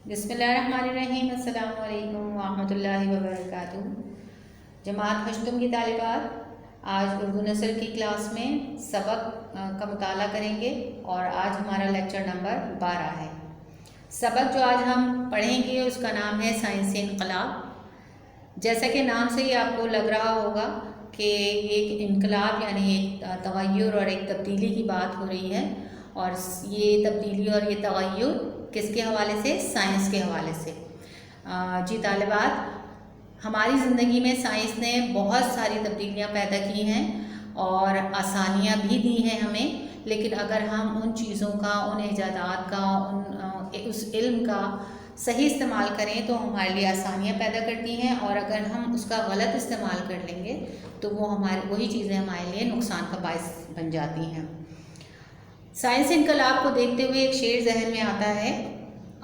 بسم اللہ الرحمن الرحیم۔ السلام علیکم ورحمۃ اللہ وبرکاتہ۔ جماعت ہشتم کی طالبات آج اردو نثر کی کلاس میں سبق کا مطالعہ کریں گے اور آج ہمارا لیکچر نمبر 12 ہے۔ سبق جو آج ہم پڑھیں گے اس کا نام ہے سائنسی انقلاب۔ جیسا کہ نام سے ہی آپ کو لگ رہا ہوگا کہ ایک انقلاب یعنی ایک تغیر اور ایک تبدیلی کی بات ہو رہی ہے، اور یہ تبدیلی اور یہ تغیر کس کے حوالے سے؟ سائنس کے حوالے سے۔ جی طالبات، ہماری زندگی میں سائنس نے بہت ساری تبدیلیاں پیدا کی ہیں اور آسانیاں بھی دی ہیں ہمیں، لیکن اگر ہم ان چیزوں کا، ان ایجادات کا، اس علم کا صحیح استعمال کریں تو ہمارے لیے آسانیاں پیدا کرتی ہیں، اور اگر ہم اس کا غلط استعمال کر لیں گے تو وہی چیزیں ہمارے لیے نقصان کا باعث بن جاتی ہیں۔ سائنسی انقلاب کو دیکھتے ہوئے ایک شعر ذہن میں آتا ہے: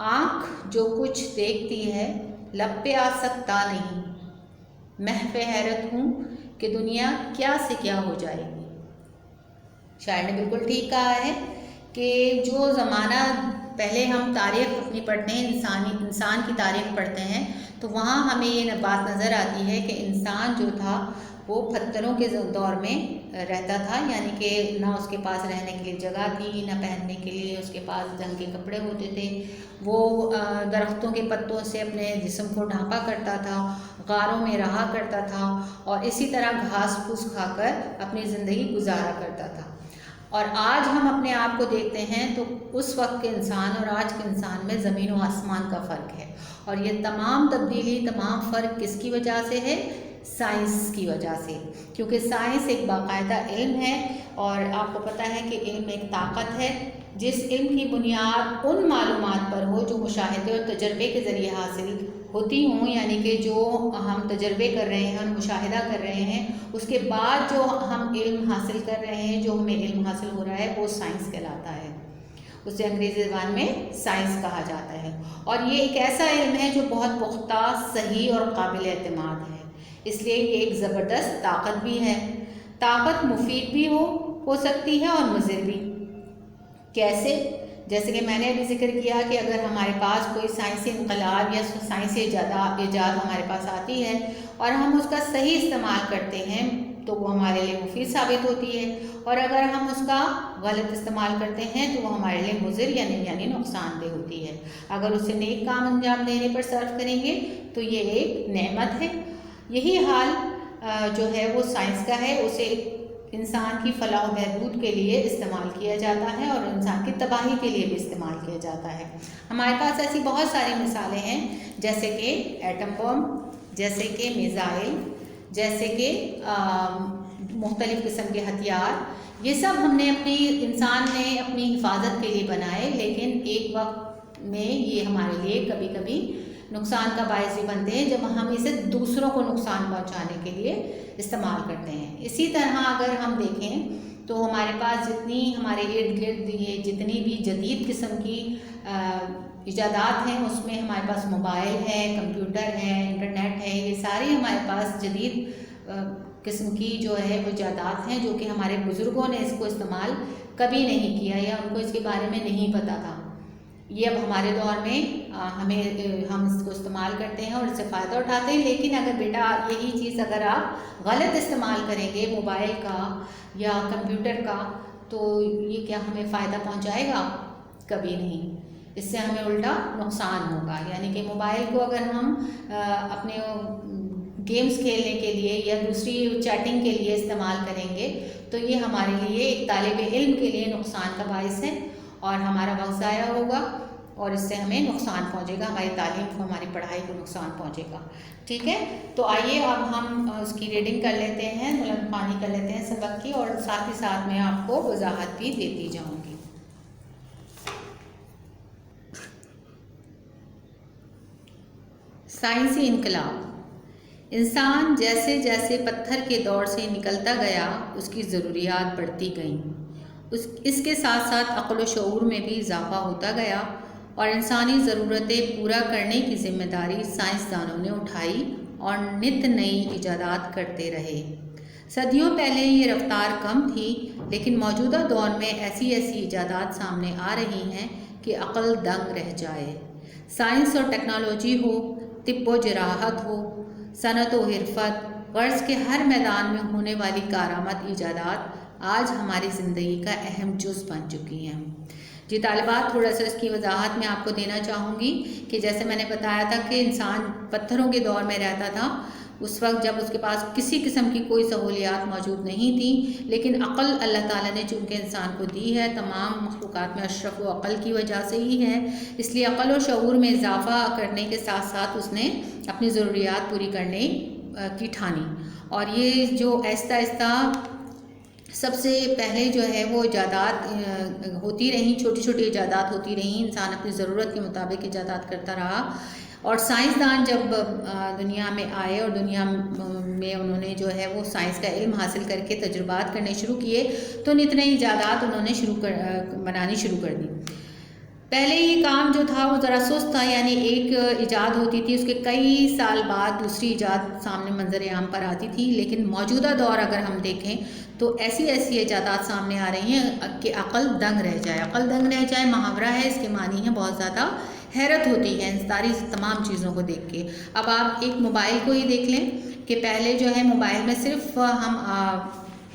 آنکھ جو کچھ دیکھتی ہے لب پہ آ سکتا نہیں، محو حیرت ہوں کہ دنیا کیا سے کیا ہو جائے گی۔ شاعر نے بالکل ٹھیک کہا ہے کہ جو زمانہ پہلے ہم تاریخ اپنی پڑھتے ہیں، انسان کی تاریخ پڑھتے ہیں، تو وہاں ہمیں یہ بات نظر آتی ہے کہ انسان جو تھا وہ پتھروں کے دور میں رہتا تھا، یعنی کہ نہ اس کے پاس رہنے کے لیے جگہ تھی، نہ پہننے کے لیے اس کے پاس ڈھنگ کے کپڑے ہوتے تھے۔ وہ درختوں کے پتوں سے اپنے جسم کو ڈھانپا کرتا تھا، غاروں میں رہا کرتا تھا، اور اسی طرح گھاس پھوس کھا کر اپنی زندگی گزارا کرتا تھا۔ اور آج ہم اپنے آپ کو دیکھتے ہیں تو اس وقت کے انسان اور آج کے انسان میں زمین و آسمان کا فرق ہے، اور یہ تمام تبدیلی، تمام فرق کس کی وجہ سے ہے؟ سائنس کی وجہ سے، کیونکہ سائنس ایک باقاعدہ علم ہے، اور آپ کو پتہ ہے کہ علم ایک طاقت ہے۔ جس علم کی بنیاد ان معلومات پر ہو جو مشاہدے اور تجربے کے ذریعے حاصل ہوتی ہوں، یعنی کہ جو ہم تجربے کر رہے ہیں، مشاہدہ کر رہے ہیں، اس کے بعد جو ہم علم حاصل کر رہے ہیں، جو ہمیں علم حاصل ہو رہا ہے، وہ سائنس کہلاتا ہے۔ اسے انگریزی زبان میں سائنس کہا جاتا ہے، اور یہ ایک ایسا علم ہے جو بہت پختہ، صحیح اور قابل اعتماد ہے، اس لیے یہ ایک زبردست طاقت بھی ہے۔ طاقت مفید بھی ہو سکتی ہے اور مضر بھی۔ کیسے؟ جیسے کہ میں نے ابھی ذکر کیا کہ اگر ہمارے پاس کوئی سائنسی انقلاب یا سائنسی ایجاد ہمارے پاس آتی ہے اور ہم اس کا صحیح استعمال کرتے ہیں تو وہ ہمارے لیے مفید ثابت ہوتی ہے، اور اگر ہم اس کا غلط استعمال کرتے ہیں تو وہ ہمارے لیے مضر یعنی نقصان دہ ہوتی ہے۔ اگر اسے نیک کام انجام دینے پر صرف کریں گے تو یہ ایک نعمت ہے۔ یہی حال جو ہے وہ سائنس کا ہے، اسے انسان کی فلاح و بہبود کے لیے استعمال کیا جاتا ہے اور انسان کی تباہی کے لیے بھی استعمال کیا جاتا ہے۔ ہمارے پاس ایسی بہت ساری مثالیں ہیں، جیسے کہ ایٹم بم، جیسے کہ میزائل، جیسے کہ مختلف قسم کے ہتھیار۔ یہ سب انسان نے اپنی حفاظت کے لیے بنائے، لیکن ایک وقت میں یہ ہمارے لیے کبھی کبھی نقصان کا باعث بھی بنتے ہیں جب ہم اسے دوسروں کو نقصان پہنچانے کے لیے استعمال کرتے ہیں۔ اسی طرح اگر ہم دیکھیں تو ہمارے پاس جتنی ہمارے ارد گرد یہ جتنی بھی جدید قسم کی ایجادات ہیں، اس میں ہمارے پاس موبائل ہے، کمپیوٹر ہے، انٹرنیٹ ہے، یہ ساری ہمارے پاس جدید قسم کی جو ہے وہ ایجادات ہیں جو کہ ہمارے بزرگوں نے اس کو استعمال کبھی نہیں کیا یا ان کو اس کے بارے میں نہیں پتہ تھا۔ یہ اب ہمارے دور میں ہم اس کو استعمال کرتے ہیں اور اس سے فائدہ اٹھاتے ہیں، لیکن اگر بیٹا یہی چیز اگر آپ غلط استعمال کریں گے موبائل کا یا کمپیوٹر کا تو یہ کیا ہمیں فائدہ پہنچائے گا؟ کبھی نہیں، اس سے ہمیں الٹا نقصان ہوگا۔ یعنی کہ موبائل کو اگر ہم اپنے گیمز کھیلنے کے لیے یا دوسری چیٹنگ کے لیے استعمال کریں گے تو یہ ہمارے لیے ایک طالب علم کے لیے نقصان کا باعث ہے، اور ہمارا وقت ضائع ہوگا، اور اس سے ہمیں نقصان پہنچے گا، ہماری تعلیم کو، ہماری پڑھائی کو نقصان پہنچے گا۔ ٹھیک ہے، تو آئیے اب ہم اس کی ریڈنگ کر لیتے ہیں، ملم پانی کر لیتے ہیں سبق کی، اور ساتھ ہی ساتھ میں آپ کو وضاحت بھی دیتی جاؤں گی۔ سائنسی انقلاب۔ انسان جیسے جیسے پتھر کے دور سے نکلتا گیا اس کی ضروریات بڑھتی گئیں، اس کے ساتھ ساتھ عقل و شعور میں بھی اضافہ ہوتا گیا، اور انسانی ضرورتیں پورا کرنے کی ذمہ داری سائنسدانوں نے اٹھائی اور نت نئی ایجادات کرتے رہے۔ صدیوں پہلے یہ رفتار کم تھی، لیکن موجودہ دور میں ایسی ایجادات سامنے آ رہی ہیں کہ عقل دنگ رہ جائے۔ سائنس اور ٹیکنالوجی ہو، طب و جراحت ہو، صنعت و حرفت، غرض کے ہر میدان میں ہونے والی کارآمد ایجادات آج ہماری زندگی کا اہم جز بن چکی ہیں۔ جی طالبات، تھوڑا سا اس کی وضاحت میں آپ کو دینا چاہوں گی کہ جیسے میں نے بتایا تھا کہ انسان پتھروں کے دور میں رہتا تھا، اس وقت جب اس کے پاس کسی قسم کی کوئی سہولیات موجود نہیں تھیں، لیکن عقل اللہ تعالیٰ نے چونکہ انسان کو دی ہے، تمام مخلوقات میں اشرف و عقل کی وجہ سے ہی ہے، اس لیے عقل و شعور میں اضافہ کرنے کے ساتھ ساتھ اس نے اپنی ضروریات پوری کرنے کی ٹھانی۔ اور یہ جو آہستہ آہستہ سب سے پہلے جو ہے وہ ایجادات ہوتی رہیں، چھوٹی چھوٹی ایجادات ہوتی رہیں، انسان اپنی ضرورت کے مطابق ایجادات کرتا رہا، اور سائنسدان جب دنیا میں آئے اور دنیا میں انہوں نے جو ہے وہ سائنس کا علم حاصل کر کے تجربات کرنے شروع کیے تو نت نئی ایجادات انہوں نے بنانی شروع کر دی۔ پہلے یہ کام جو تھا وہ ذرا سست تھا، یعنی ایک ایجاد ہوتی تھی، اس کے کئی سال بعد دوسری ایجاد سامنے منظر عام پر آتی تھی، لیکن موجودہ دور اگر ہم دیکھیں تو ایسی ایجادات سامنے آ رہی ہیں کہ عقل دنگ رہ جائے۔ عقل دنگ رہ جائے محاورہ ہے، اس کے معنی ہے بہت زیادہ حیرت ہوتی ہے ان ساری تمام چیزوں کو دیکھ کے۔ اب آپ ایک موبائل کو ہی دیکھ لیں کہ پہلے جو ہے موبائل میں صرف ہم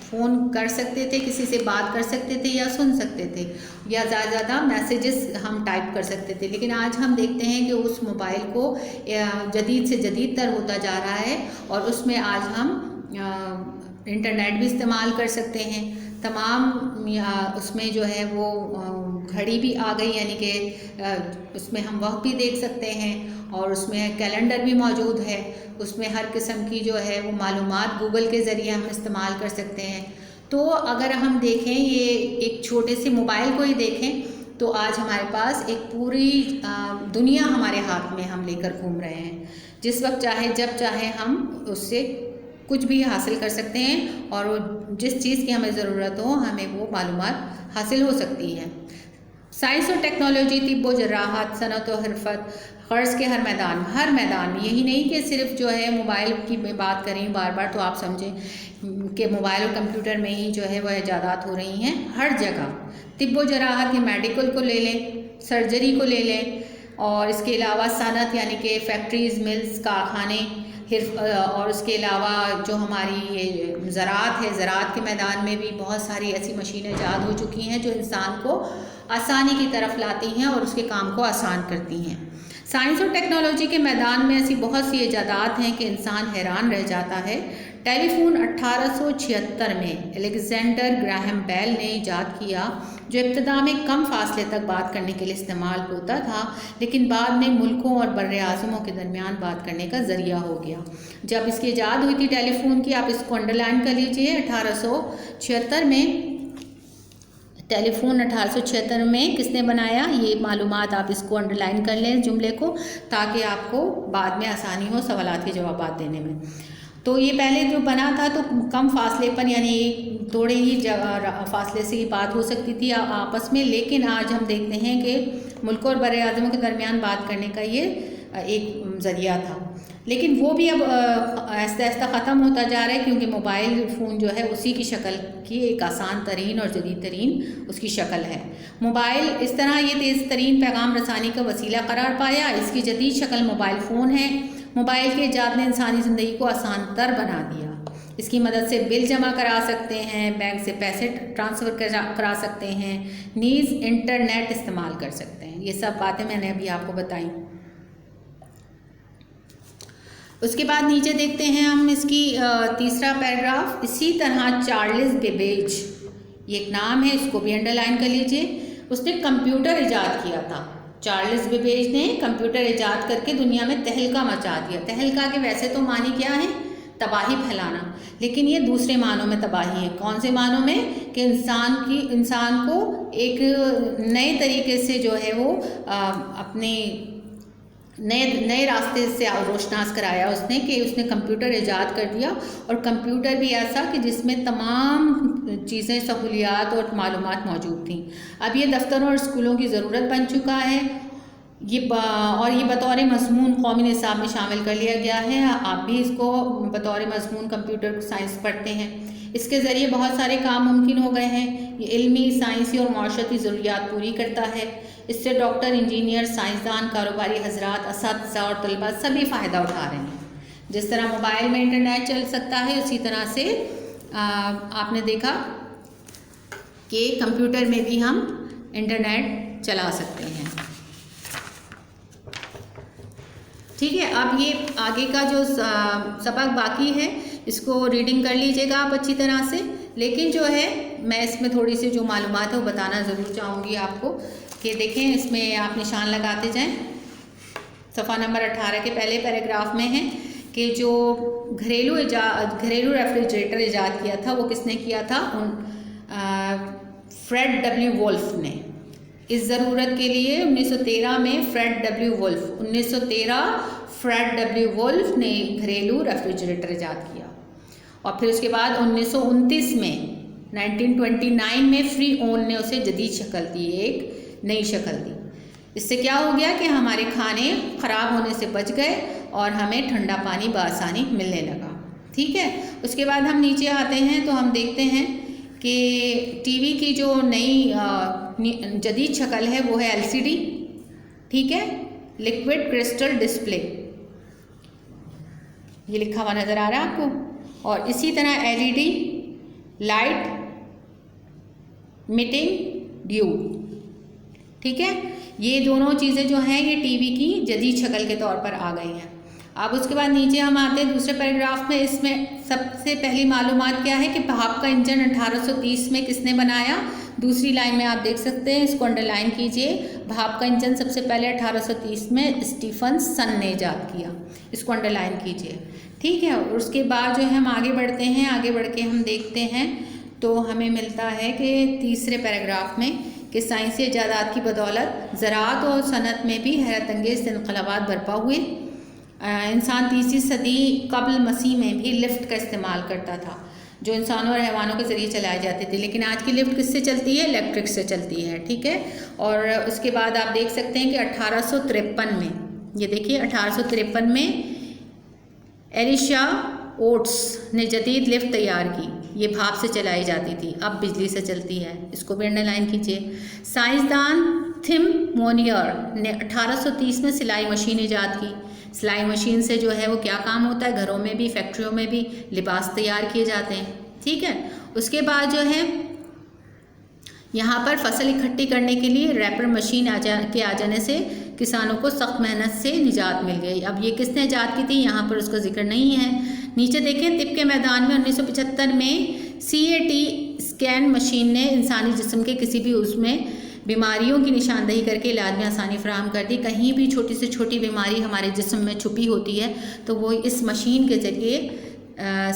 فون کر سکتے تھے، کسی سے بات کر سکتے تھے یا سن سکتے تھے، یا زیادہ زیادہ میسیجز ہم ٹائپ کر سکتے تھے، لیکن آج ہم دیکھتے ہیں کہ اس موبائل کو جدید سے جدید تر ہوتا جا رہا ہے، اور اس میں آج ہم انٹرنیٹ بھی استعمال کر سکتے ہیں، تمام اس میں جو ہے وہ گھڑی بھی آ گئی، یعنی کہ اس میں ہم وقت بھی دیکھ سکتے ہیں، اور اس میں کیلنڈر بھی موجود ہے، اس میں ہر قسم کی جو ہے وہ معلومات گوگل کے ذریعے ہم استعمال کر سکتے ہیں۔ تو اگر ہم دیکھیں یہ ایک چھوٹے سے موبائل کو ہی دیکھیں تو آج ہمارے پاس ایک پوری دنیا ہمارے ہاتھ میں ہم لے کر گھوم رہے ہیں، جس وقت چاہے جب چاہے ہم اس سے کچھ بھی حاصل کر سکتے ہیں، اور جس چیز کی ہمیں ضرورت ہو ہمیں وہ معلومات حاصل ہو سکتی ہے۔ سائنس اور ٹیکنالوجی، طب و جراحت، صنعت و حرفت، غرض کے ہر میدان میں، یہی نہیں کہ صرف جو ہے موبائل کی میں بات کریں بار بار تو آپ سمجھیں کہ موبائل اور کمپیوٹر میں ہی جو ہے وہ ایجادات ہو رہی ہیں، ہر جگہ۔ طب و جراحت یا میڈیکل کو لے لیں، سرجری کو لے لیں، اور اس کے علاوہ صنعت یعنی کہ فیکٹریز، ملز، کارخانے، اور اس کے علاوہ جو ہماری زراعت ہے، زراعت کے میدان میں بھی بہت ساری ایسی مشینیں ایجاد ہو چکی ہیں جو انسان کو آسانی کی طرف لاتی ہیں اور اس کے کام کو آسان کرتی ہیں۔ سائنس اور ٹیکنالوجی کے میدان میں ایسی بہت سی ایجادات ہیں کہ انسان حیران رہ جاتا ہے۔ ٹیلی فون 1876 میں الیگزینڈر گراہم بیل نے ایجاد کیا، جو ابتدا میں کم فاصلے تک بات کرنے کے لیے استعمال ہوتا تھا، لیکن بعد میں ملکوں اور بر اعظموں کے درمیان بات کرنے کا ذریعہ ہو گیا۔ جب اس کی ایجاد ہوئی تھی ٹیلی فون کی، آپ اس کو انڈر لائن کر لیجئے، 1876 میں ٹیلی فون 1876 میں کس نے بنایا، یہ معلومات آپ اس کو انڈر لائن کر لیں جملے کو، تاکہ آپ کو بعد میں آسانی ہو سوالات کے جوابات دینے میں۔ تو یہ پہلے جو بنا تھا تو کم فاصلے پر، یعنی تھوڑے ہی فاصلے سے ہی بات ہو سکتی تھی آپس میں، لیکن آج ہم دیکھتے ہیں کہ ملکوں اور بر اعظموں کے درمیان بات کرنے کا یہ ایک ذریعہ تھا، لیکن وہ بھی اب آہستہ آہستہ ختم ہوتا جا رہا ہے، کیونکہ موبائل فون جو ہے اسی کی شکل کی ایک آسان ترین اور جدید ترین اس کی شکل ہے۔ موبائل اس طرح یہ تیز ترین پیغام رسانی کا وسیلہ قرار پایا، اس کی جدید شکل موبائل فون ہے۔ موبائل کے ایجاد نے انسانی زندگی کو آسان تر بنا دیا، اس کی مدد سے بل جمع کرا سکتے ہیں، بینک سے پیسے ٹرانسفر کرا سکتے ہیں، نیز انٹرنیٹ استعمال کر سکتے ہیں۔ یہ سب باتیں میں نے ابھی آپ کو بتائیں۔ اس کے بعد نیچے دیکھتے ہیں ہم اس کی تیسرا پیراگراف۔ اسی طرح چارلز بیبیج، یہ ایک نام ہے، اس کو بھی انڈر لائن کر لیجئے، اس نے کمپیوٹر ایجاد کیا تھا۔ چارلز بیبیج نے کمپیوٹر ایجاد کر کے دنیا میں تہلکہ مچا دیا۔ تہلکہ کے ویسے تو معنی کیا ہے؟ تباہی پھیلانا، لیکن یہ دوسرے معنوں میں تباہی ہے۔ کون سے معنوں میں؟ کہ انسان کو ایک نئے طریقے سے جو ہے وہ اپنے نئے راستے سے روشناس کرایا اس نے، کہ اس نے کمپیوٹر ایجاد کر دیا، اور کمپیوٹر بھی ایسا کہ جس میں تمام چیزیں، سہولیات اور معلومات موجود تھیں۔ اب یہ دفتروں اور اسکولوں کی ضرورت بن چکا ہے، اور یہ بطور مضمون قومی نصاب میں شامل کر لیا گیا ہے۔ آپ بھی اس کو بطور مضمون کمپیوٹر سائنس پڑھتے ہیں۔ اس کے ذریعے بہت سارے کام ممکن ہو گئے ہیں۔ یہ علمی، سائنسی اور معاشرتی ضروریات پوری کرتا ہے۔ اس سے ڈاکٹر، انجینئر، سائنسدان، کاروباری حضرات، اساتذہ اور طلباء سبھی فائدہ اٹھا رہے ہیں۔ جس طرح موبائل میں انٹرنیٹ چل سکتا ہے، اسی طرح سے آپ نے دیکھا کہ کمپیوٹر میں بھی ہم انٹرنیٹ چلا سکتے ہیں۔ ٹھیک ہے، اب یہ آگے کا جو سبق باقی ہے اس کو ریڈنگ کر لیجئے گا آپ اچھی طرح سے، لیکن جو ہے میں اس میں تھوڑی سی جو معلومات ہے وہ بتانا ضرور چاہوں گی آپ کو کہ دیکھیں اس میں آپ نشان لگاتے جائیں۔ صفحہ نمبر 18 کے پہلے پیراگراف میں ہے کہ جو گھریلو ریفریجریٹر ایجاد کیا تھا وہ کس نے کیا تھا؟ فریڈ ڈبلیو وولف نے۔ اس ضرورت کے لیے 1913 میں فریڈ ڈبلیو وولف نے گھریلو ریفریجریٹر ایجاد کیا، اور پھر اس کے بعد 1929 میں 1929 میں فری اون نے اسے جدید شکل دی، ایک نئی شکل دی۔ اس سے کیا ہو گیا کہ ہمارے کھانے خراب ہونے سے بچ گئے اور ہمیں ٹھنڈا پانی بآسانی ملنے لگا۔ ٹھیک ہے، اس کے بعد ہم نیچے آتے ہیں تو ہم دیکھتے ہیں کہ ٹی وی کی جو نئی جدید شکل ہے وہ ہے LCD۔ ٹھیک ہے، لیکوڈ کرسٹل ڈسپلے، یہ لکھا ہوا نظر آ رہا ہے آپ کو، اور اسی طرح LED لائٹ میٹنگ ڈیوب۔ ٹھیک ہے، یہ دونوں چیزیں جو ہیں یہ ٹی وی کی جدید شکل کے طور پر آ گئی ہیں۔ اب اس کے بعد نیچے ہم آتے ہیں دوسرے پیراگراف میں۔ اس میں سب سے پہلی معلومات کیا ہے کہ بھاپ کا انجن 1830 میں کس نے بنایا؟ دوسری لائن میں آپ دیکھ سکتے ہیں، اس کو انڈر لائن کیجئے۔ بھاپ کا انجن سب سے پہلے 1830 میں اسٹیفنسن نے ایجاد کیا، اس کو انڈر لائن کیجئے۔ ٹھیک ہے، اور اس کے بعد جو ہے ہم آگے بڑھتے ہیں، آگے بڑھ کے ہم دیکھتے ہیں تو ہمیں ملتا ہے کہ تیسرے پیراگراف میں کہ سائنسی ایجادات کی بدولت زراعت اور صنعت میں بھی حیرت انگیز انقلابات برپا ہوئے۔ انسان 30ویں صدی قبل مسیح میں بھی لفٹ کا استعمال کرتا تھا جو انسانوں اور حیوانوں کے ذریعے چلائے جاتے تھے، لیکن آج کی لفٹ کس سے چلتی ہے؟ الیکٹرک سے چلتی ہے۔ ٹھیک ہے، اور اس کے بعد آپ دیکھ سکتے ہیں کہ 1853 میں، یہ دیکھیے 1853 میں ایلیشا اوٹس نے جدید لفٹ تیار کی، یہ بھاپ سے چلائی جاتی تھی، اب بجلی سے چلتی ہے، اس کو بھی انڈر لائن کیجیے۔ سائنسدان تھم مونیئر نے 1830 میں سلائی مشین ایجاد کی۔ سلائی مشین سے جو ہے وہ کیا کام ہوتا ہے؟ گھروں میں بھی، فیکٹریوں میں بھی لباس تیار کیے جاتے ہیں۔ ٹھیک ہے، اس کے بعد جو ہے یہاں پر فصل اکٹھی کرنے کے لیے ریپر مشین کے آ جانے سے کسانوں کو سخت محنت سے نجات مل گئی۔ اب یہ کس نے ایجاد کی تھی؟ یہاں پر اس کا ذکر نہیں ہے۔ نیچے دیکھیں، طب کے میدان میں 1975 میں CAT اسکین مشین نے انسانی جسم کے کسی بھی عضو میں بیماریوں کی نشاندہی کر کے علاج میں آسانی فراہم کر دی۔ کہیں بھی چھوٹی سے چھوٹی بیماری ہمارے جسم میں چھپی ہوتی ہے تو وہ اس مشین کے ذریعے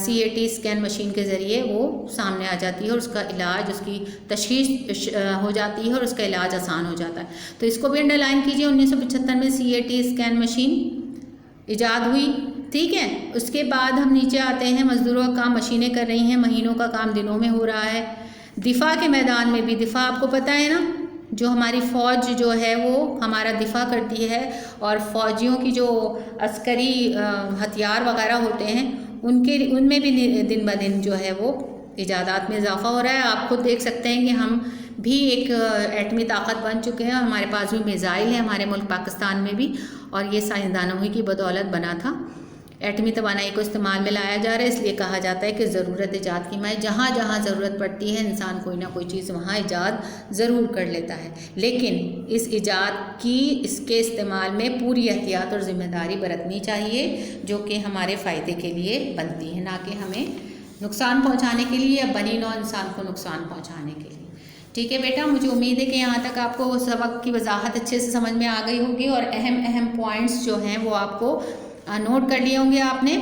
CAT اسکین مشین کے ذریعے وہ سامنے آ جاتی ہے اور اس کا علاج، اس کی تشخیص ہو جاتی ہے اور اس کا علاج آسان ہو جاتا ہے۔ تو اس کو بھی انڈر لائن کیجیے، 1975 میں CAT اسکین مشین ایجاد ہوئی۔ ٹھیک ہے، اس کے بعد ہم نیچے آتے ہیں، مزدوروں کا کام مشینیں کر رہی ہیں، مہینوں کا کام دنوں میں ہو رہا ہے۔ دفاع کے میدان میں بھی، دفاع آپ کو پتہ ہے نا، جو ہماری فوج جو ہے وہ ہمارا دفاع کرتی ہے، اور فوجیوں کی جو عسکری ہتھیار وغیرہ ہوتے ہیں ان میں بھی دن بہ دن جو ہے وہ ایجادات میں اضافہ ہو رہا ہے۔ آپ خود دیکھ سکتے ہیں کہ ہم بھی ایک ایٹمی طاقت بن چکے ہیں، ہمارے پاس بھی میزائل ہیں، ہمارے ملک پاکستان میں بھی، اور یہ سائنسدانوں ہی کی بدولت بنا تھا۔ ایٹمی توانائی کو استعمال میں لایا جا رہا ہے، اس لیے کہا جاتا ہے کہ ضرورت ایجاد کی ماں۔ جہاں جہاں ضرورت پڑتی ہے انسان کوئی نہ کوئی چیز وہاں ایجاد ضرور کر لیتا ہے، لیکن اس ایجاد کی، اس کے استعمال میں پوری احتیاط اور ذمہ داری برتنی چاہیے جو کہ ہمارے فائدے کے لیے بنتی ہے، نہ کہ ہمیں نقصان پہنچانے کے لیے یا بنی نوع انسان کو نقصان پہنچانے کے لیے۔ ٹھیک ہے بیٹا، مجھے امید ہے کہ یہاں تک آپ کو سبق کی وضاحت اچھے سے سمجھ میں آ گئی ہوگی اور اہم پوائنٹس جو ہیں وہ آپ کو نوٹ کر لیے ہوں گے آپ نے۔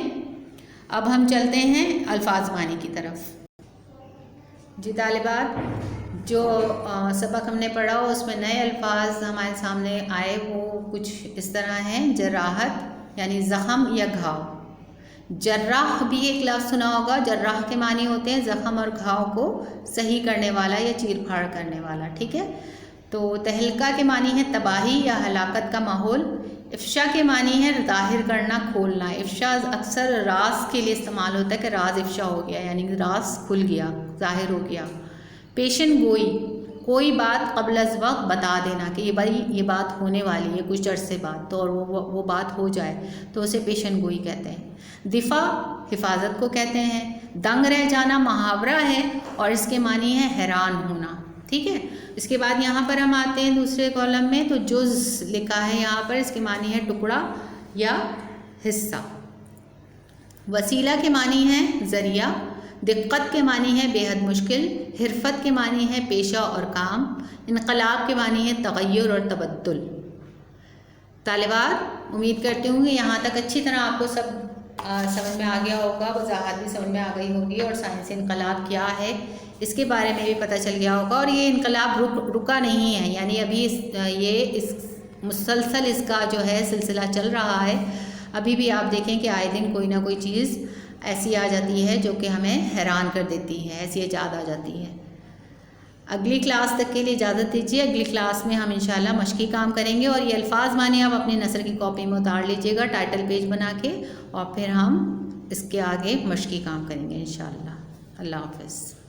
اب ہم چلتے ہیں الفاظ معنی کی طرف۔ جی طالبات، جو سبق ہم نے پڑھا اس میں نئے الفاظ ہمارے سامنے آئے وہ کچھ اس طرح ہیں۔ جراحت یعنی زخم یا گھاؤ۔ جراح بھی ایک لفظ سنا ہوگا، جراح کے معنی ہوتے ہیں زخم اور گھاؤ کو صحیح کرنے والا یا چیر پھاڑ کرنے والا۔ ٹھیک ہے، تو تہلکہ کے معنی ہے تباہی یا ہلاکت کا ماحول۔ افشا کے معنی ہے ظاہر کرنا، کھولنا۔ افشا اکثر راز کے لیے استعمال ہوتا ہے کہ راز افشا ہو گیا، یعنی راز کھل گیا، ظاہر ہو گیا۔ پیشن گوئی کوئی بات قبل از وقت بتا دینا کہ یہ بات ہونے والی ہے کچھ عرصے بعد، تو اور وہ بات ہو جائے تو اسے پیشن گوئی کہتے ہیں۔ دفاع حفاظت کو کہتے ہیں۔ دنگ رہ جانا محاورہ ہے اور اس کے معنی ہے حیران ہونا، ٹھیک ہے۔ اس کے بعد یہاں پر ہم آتے ہیں دوسرے کالم میں، تو جز لکھا ہے یہاں پر، اس کے معنی ہے ٹکڑا یا حصہ۔ وسیلہ کے معنی ہے ذریعہ، دقت کے معنی ہے بے حد مشکل، حرفت کے معنی ہے پیشہ اور کام، انقلاب کے معنی ہے تغیر اور تبدل۔ طالبات امید کرتی ہوں کہ یہاں تک اچھی طرح آپ کو سب سمجھ میں آ گیا ہوگا، وضاحت بھی سمجھ میں آ گئی ہوگی، اور سائنسی انقلاب کیا ہے اس کے بارے میں بھی پتہ چل گیا ہوگا۔ اور یہ انقلاب رکا نہیں ہے، یعنی ابھی اس مسلسل اس کا جو ہے سلسلہ چل رہا ہے۔ ابھی بھی آپ دیکھیں کہ آئے دن کوئی نہ کوئی چیز ایسی آ جاتی ہے جو کہ ہمیں حیران کر دیتی ہے، ایسی ایجاد آ جاتی ہے۔ اگلی کلاس تک کے لیے اجازت دیجیے، اگلی کلاس میں ہم انشاءاللہ مشقی کام کریں گے، اور یہ الفاظ معنی آپ اپنے نثر کی کاپی میں اتار لیجیے گا ٹائٹل پیج بنا کے، اور پھر ہم اس کے آگے مشقی کام کریں گے انشاءاللہ۔ اللہ حافظ۔